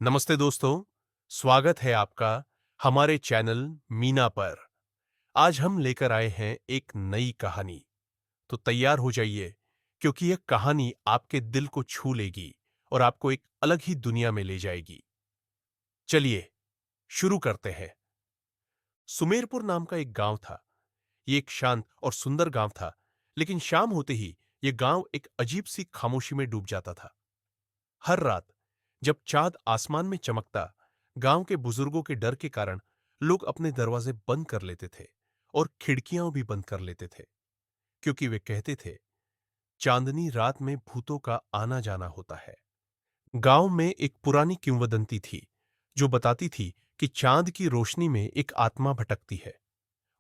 नमस्ते दोस्तों, स्वागत है आपका हमारे चैनल मीना पर। आज हम लेकर आए हैं एक नई कहानी। तो तैयार हो जाइए, क्योंकि यह कहानी आपके दिल को छू लेगी और आपको एक अलग ही दुनिया में ले जाएगी। चलिए शुरू करते हैं। सुमेरपुर नाम का एक गांव था। ये एक शांत और सुंदर गांव था, लेकिन शाम होते ही यह गांव एक अजीब सी खामोशी में डूब जाता था। हर रात जब चांद आसमान में चमकता, गांव के बुजुर्गों के डर के कारण लोग अपने दरवाजे बंद कर लेते थे और खिड़कियां भी बंद कर लेते थे, क्योंकि वे कहते थे चांदनी रात में भूतों का आना जाना होता है। गांव में एक पुरानी किंवदंती थी जो बताती थी कि चांद की रोशनी में एक आत्मा भटकती है।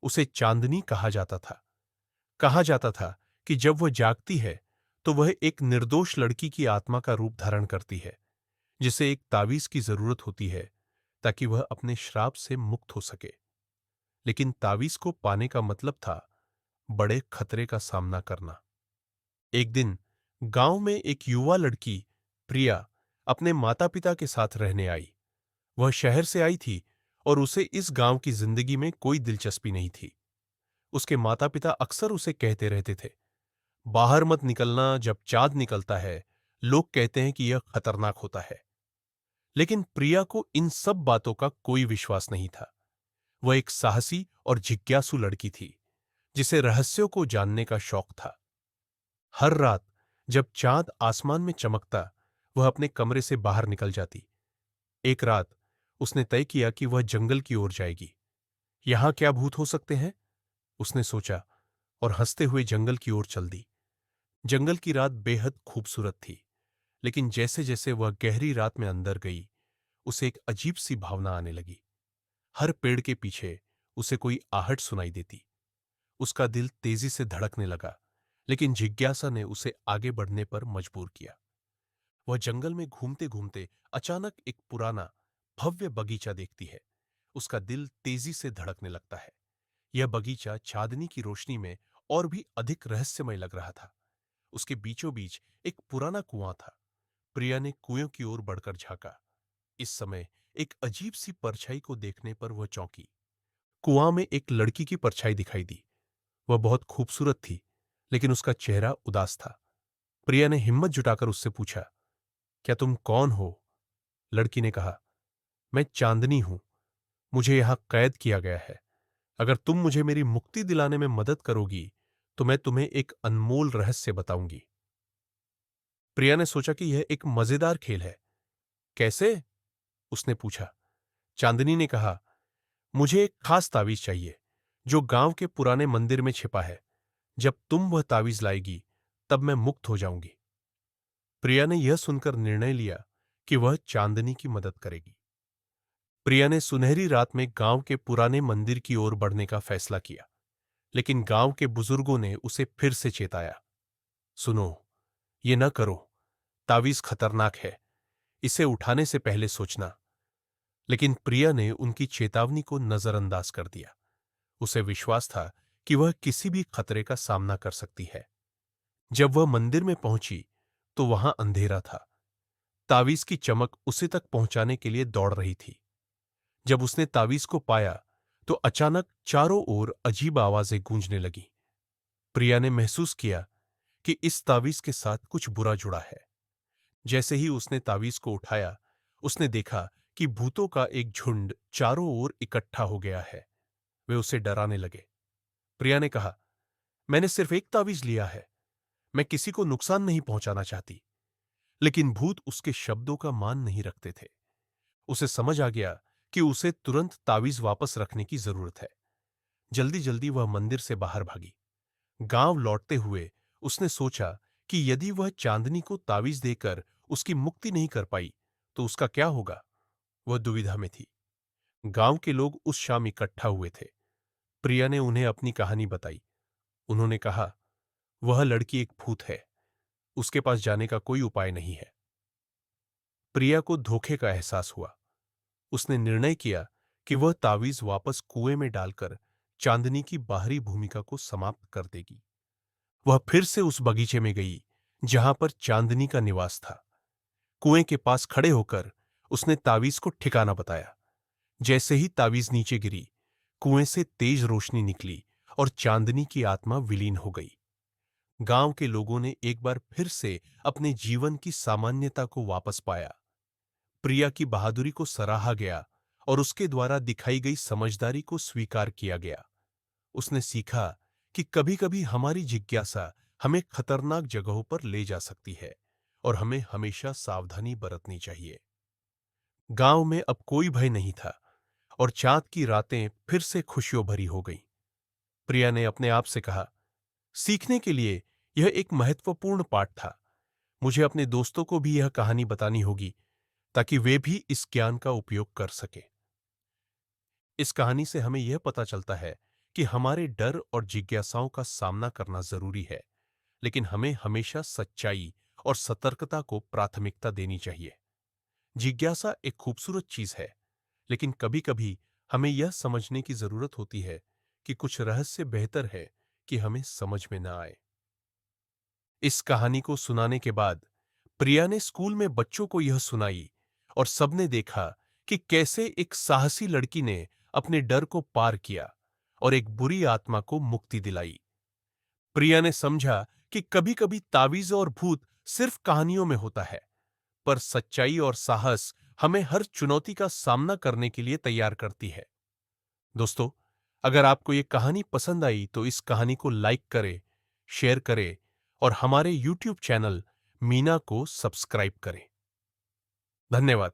उसे चांदनी कहा जाता था। कहा जाता था कि जब वह जागती है तो वह एक निर्दोष लड़की की आत्मा का रूप धारण करती है, जिसे एक तावीज की जरूरत होती है ताकि वह अपने श्राप से मुक्त हो सके। लेकिन तावीज को पाने का मतलब था बड़े खतरे का सामना करना। एक दिन गांव में एक युवा लड़की प्रिया अपने माता पिता के साथ रहने आई। वह शहर से आई थी और उसे इस गांव की जिंदगी में कोई दिलचस्पी नहीं थी। उसके माता पिता अक्सर उसे कहते रहते थे, बाहर मत निकलना, जब चांद निकलता है लोग कहते हैं कि यह खतरनाक होता है। लेकिन प्रिया को इन सब बातों का कोई विश्वास नहीं था। वह एक साहसी और जिज्ञासु लड़की थी, जिसे रहस्यों को जानने का शौक था। हर रात जब चांद आसमान में चमकता, वह अपने कमरे से बाहर निकल जाती। एक रात उसने तय किया कि वह जंगल की ओर जाएगी। यहां क्या भूत हो सकते हैं, उसने सोचा, और हंसते हुए जंगल की ओर चल दी। जंगल की रात बेहद खूबसूरत थी, लेकिन जैसे जैसे वह गहरी रात में अंदर गई, उसे एक अजीब सी भावना आने लगी। हर पेड़ के पीछे उसे कोई आहट सुनाई देती। उसका दिल तेजी से धड़कने लगा, लेकिन जिज्ञासा ने उसे आगे बढ़ने पर मजबूर किया। वह जंगल में घूमते घूमते अचानक एक पुराना भव्य बगीचा देखती है। उसका दिल तेजी से धड़कने लगता है। यह बगीचा चांदनी की रोशनी में और भी अधिक रहस्यमय लग रहा था। उसके बीचों बीच एक पुराना कुआं था। प्रिया ने कुएं की ओर बढ़कर झांका। इस समय एक अजीब सी परछाई को देखने पर वह चौंकी। कुआं में एक लड़की की परछाई दिखाई दी। वह बहुत खूबसूरत थी, लेकिन उसका चेहरा उदास था। प्रिया ने हिम्मत जुटाकर उससे पूछा, क्या तुम कौन हो? लड़की ने कहा, मैं चांदनी हूं। मुझे यहां कैद किया गया है। अगर तुम मुझे मेरी मुक्ति दिलाने में मदद करोगी तो मैं तुम्हें एक अनमोल रहस्य बताऊंगी। प्रिया ने सोचा कि यह एक मजेदार खेल है। कैसे? उसने पूछा। चांदनी ने कहा, मुझे एक खास तावीज चाहिए जो गांव के पुराने मंदिर में छिपा है। जब तुम वह तावीज लाएगी तब मैं मुक्त हो जाऊंगी। प्रिया ने यह सुनकर निर्णय लिया कि वह चांदनी की मदद करेगी। प्रिया ने सुनहरी रात में गांव के पुराने मंदिर की ओर बढ़ने का फैसला किया, लेकिन गांव के बुजुर्गों ने उसे फिर से चेताया, सुनो, ये न करो, तावीज खतरनाक है, इसे उठाने से पहले सोचना। लेकिन प्रिया ने उनकी चेतावनी को नजरअंदाज कर दिया। उसे विश्वास था कि वह किसी भी खतरे का सामना कर सकती है। जब वह मंदिर में पहुंची तो वहां अंधेरा था। तावीज की चमक उसे तक पहुंचाने के लिए दौड़ रही थी। जब उसने तावीज को पाया तो अचानक चारों ओर अजीब आवाजें गूंजने लगीं। प्रिया ने महसूस किया कि इस तावीज के साथ कुछ बुरा जुड़ा है। जैसे ही उसने तावीज को उठाया, उसने देखा कि भूतों का एक झुंड चारों ओर इकट्ठा हो गया है। वे उसे डराने लगे। प्रिया ने कहा, मैंने सिर्फ एक तावीज लिया है, मैं किसी को नुकसान नहीं पहुंचाना चाहती। लेकिन भूत उसके शब्दों का मान नहीं रखते थे। उसे समझ आ गया कि उसे तुरंत तावीज वापस रखने की जरूरत है। जल्दी जल्दी वह मंदिर से बाहर भागी। गांव लौटते हुए उसने सोचा कि यदि वह चांदनी को तावीज देकर उसकी मुक्ति नहीं कर पाई तो उसका क्या होगा। वह दुविधा में थी। गांव के लोग उस शाम इकट्ठा हुए थे। प्रिया ने उन्हें अपनी कहानी बताई। उन्होंने कहा, वह लड़की एक भूत है, उसके पास जाने का कोई उपाय नहीं है। प्रिया को धोखे का एहसास हुआ। उसने निर्णय किया कि वह तावीज वापस कुएं में डालकर चांदनी की बाहरी भूमिका को समाप्त कर देगी। वह फिर से उस बगीचे में गई जहां पर चांदनी का निवास था। कुएं के पास खड़े होकर उसने तावीज को ठिकाना बताया। जैसे ही तावीज नीचे गिरी, कुएं से तेज रोशनी निकली और चांदनी की आत्मा विलीन हो गई। गांव के लोगों ने एक बार फिर से अपने जीवन की सामान्यता को वापस पाया। प्रिया की बहादुरी को सराहा गया और उसके द्वारा दिखाई गई समझदारी को स्वीकार किया गया। उसने सीखा कि कभी-कभी हमारी जिज्ञासा हमें खतरनाक जगहों पर ले जा सकती है और हमें हमेशा सावधानी बरतनी चाहिए। गांव में अब कोई भय नहीं था और चाँद की रातें फिर से खुशियों भरी हो गईं। प्रिया ने अपने आप से कहा, सीखने के लिए यह एक महत्वपूर्ण पाठ था। मुझे अपने दोस्तों को भी यह कहानी बतानी होगी ताकि वे भी इस ज्ञान का उपयोग कर सकें। इस कहानी से हमें यह पता चलता है कि हमारे डर और जिज्ञासाओं का सामना करना जरूरी है, लेकिन हमें हमेशा सच्चाई और सतर्कता को प्राथमिकता देनी चाहिए। जिज्ञासा एक खूबसूरत चीज है, लेकिन कभी-कभी हमें यह समझने की जरूरत होती है कि कुछ रहस्य बेहतर है कि हमें समझ में न आए। इस कहानी को सुनाने के बाद प्रिया ने स्कूल में बच्चों को यह सुनाई और सबने देखा कि कैसे एक साहसी लड़की ने अपने डर को पार किया और एक बुरी आत्मा को मुक्ति दिलाई। प्रिया ने समझा कि कभी-कभी तावीज और भूत सिर्फ कहानियों में होता है, पर सच्चाई और साहस हमें हर चुनौती का सामना करने के लिए तैयार करती है। दोस्तों, अगर आपको ये कहानी पसंद आई तो इस कहानी को लाइक करें, शेयर करें और हमारे YouTube चैनल मीना को सब्सक्राइब करें। धन्यवाद।